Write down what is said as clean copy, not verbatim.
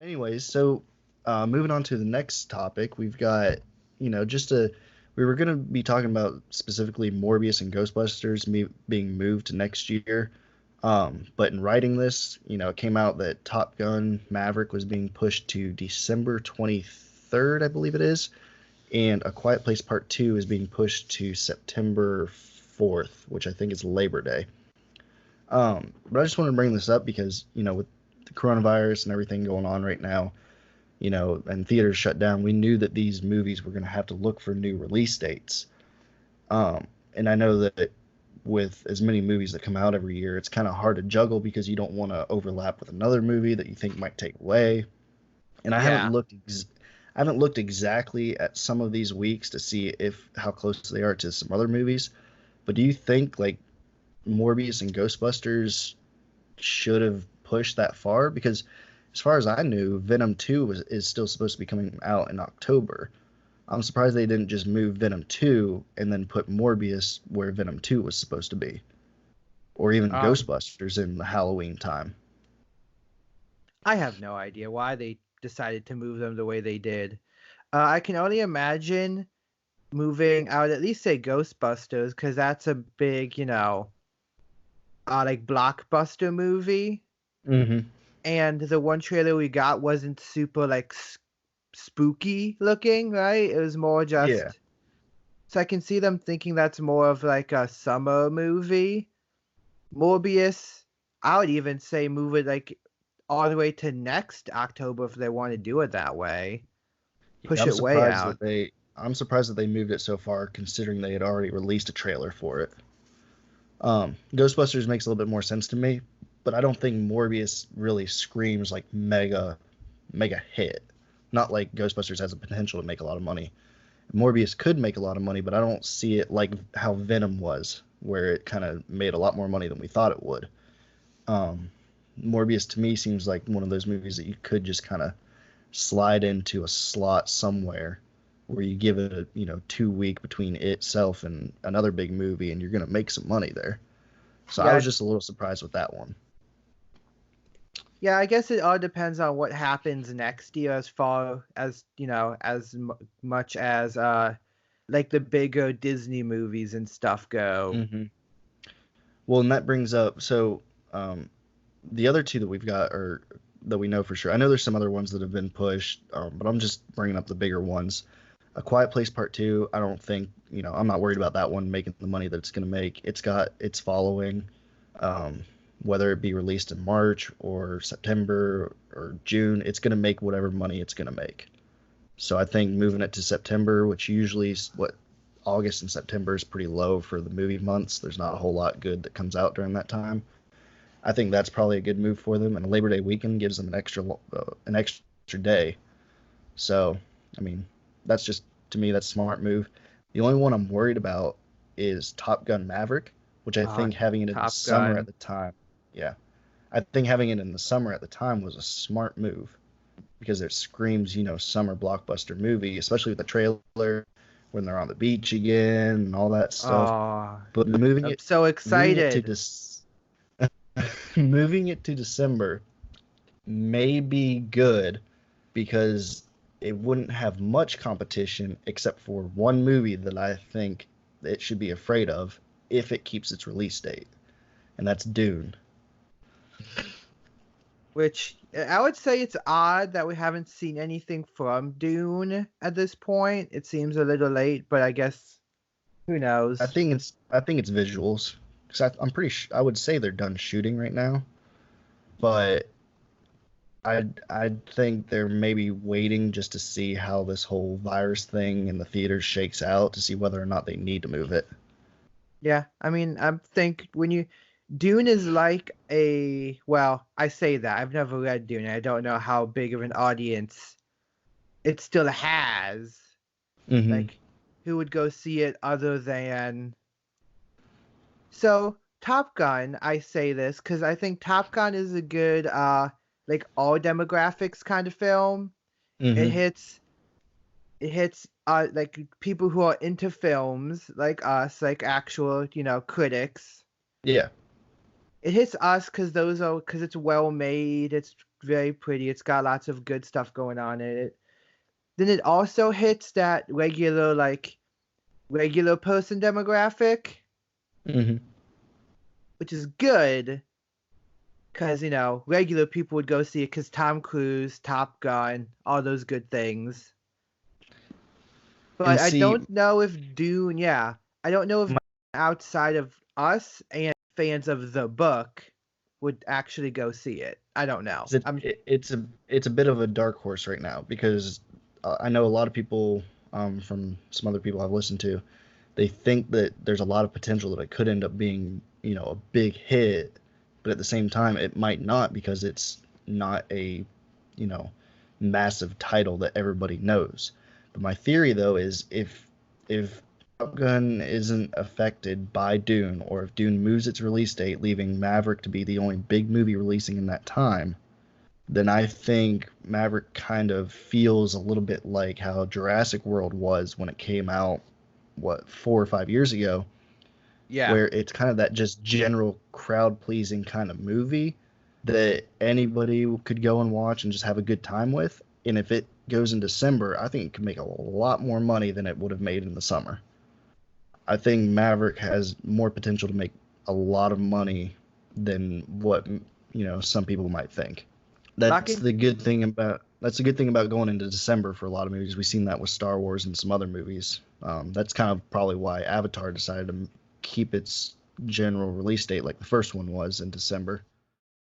Anyways, so moving on to the next topic, we've got, just we were going to be talking about specifically Morbius and Ghostbusters being moved to next year. But in writing this, it came out that Top Gun Maverick was being pushed to December 23rd, I believe it is, and A Quiet Place Part 2 is being pushed to September 4th, which I think is Labor Day. But I just wanted to bring this up because, with the coronavirus and everything going on right now, and theaters shut down, we knew that these movies were going to have to look for new release dates. And I know that with as many movies that come out every year, it's kind of hard to juggle because you don't want to overlap with another movie that you think might take away. And Yeah. I haven't looked exactly at some of these weeks to see if how close they are to some other movies. But do you think like Morbius and Ghostbusters should have pushed that far? Because as far as I knew, Venom 2 is still supposed to be coming out in October. I'm surprised they didn't just move Venom 2 and then put Morbius where Venom 2 was supposed to be. Or even Um, Ghostbusters in the Halloween time. I have no idea why they decided to move them the way they did. I can only imagine moving. I would at least say Ghostbusters because that's a big, like blockbuster movie. Hmm. And the one trailer we got wasn't super like spooky looking, right? It was more Yeah. just. So I can see them thinking that's more of like a summer movie. Morbius, I would even say move it like all the way to next October if they want to do it that way. Yeah, Push it way out. I'm surprised that they moved it so far considering they had already released a trailer for it. Ghostbusters makes a little bit more sense to me, but I don't think Morbius really screams like mega hit. Not like Ghostbusters has the potential to make a lot of money. Morbius could make a lot of money, but I don't see it like how Venom was, where it kind of made a lot more money than we thought it would. Um, Morbius to me seems like one of those movies that you could just kind of slide into a slot somewhere where you give it a 2 week between itself and another big movie and you're going to make some money there. So I was Yeah, just a little surprised with that one. yeah. I guess it all depends on what happens next year, as far as much as like the bigger Disney movies and stuff go. Hmm. Well, and that brings up um, the other two that we've got are that we know for sure. I know there's some other ones that have been pushed, but I'm just bringing up the bigger ones. A Quiet Place Part Two. I don't think I'm not worried about that one making the money that it's going to make. It's got its following, um, whether it be released in March or September or June. It's going to make whatever money it's going to make. So I think moving it to September, which usually what August and September is pretty low for the movie months. There's not a whole lot good that comes out during that time. I think that's probably a good move for them, and a Labor Day weekend gives them an extra day. So, I mean, that's just to me that's a smart move. The only one I'm worried about is Top Gun Maverick, which I Uh, think having it in the Top summer at Gun. the time, yeah, I think having it in the summer at the time was a smart move because it screams, summer blockbuster movie, especially with the trailer when they're on the beach again and all that stuff. Oh, But I'm so moving it to excited. this, moving it to December may be good because it wouldn't have much competition except for one movie that I think it should be afraid of if it keeps its release date, and that's Dune. Which I would say it's odd that we haven't seen anything from Dune at this point. It seems a little late, but I guess who knows? I think it's visuals because I'm I would say they're done shooting right now, but I think they're maybe waiting just to see how this whole virus thing in the theaters shakes out to see whether or not they need to move it. Yeah, I mean, I think when you Dune is like a well, I say that I've never read Dune. I don't know how big of an audience it still has. Hmm. Like, who would go see it other than so Top Gun? I say this because I think Top Gun is a good like all demographics kind of film. It Hmm. hits it hits like people who are into films like us, like actual, critics. Yeah. It hits us because it's well made, it's very pretty. It's got lots of good stuff going on in it. Then it also hits that regular person demographic, Hmm. which is good because regular people would go see it because Tom Cruise, Top Gun, all those good things. But And I see, don't know if Dune, yeah, I don't know if my, outside of us and fans of the book would actually go see it. I don't know. it's a bit of a dark horse right now because I know a lot of people from some other people I've listened to. They think that there's a lot of potential that it could end up being, a big hit, but at the same time, it might not because it's not a, you know, massive title that everybody knows. But my theory though is if Top Gun isn't affected by Dune, or if Dune moves its release date, leaving Maverick to be the only big movie releasing in that time, then I think Maverick kind of feels a little bit like how Jurassic World was when it came out, what, 4 or 5 years ago, Yeah. where it's kind of that just general crowd pleasing kind of movie that anybody could go and watch and just have a good time with. And if it goes in December, I think it could make a lot more money than it would have made in the summer. I think Maverick has more potential to make a lot of money than what some people might think. Rocket That's the good thing about going into December for a lot of movies. We've seen that with Star Wars and some other movies. That's kind of probably why Avatar decided to keep its general release date like the first one was in December.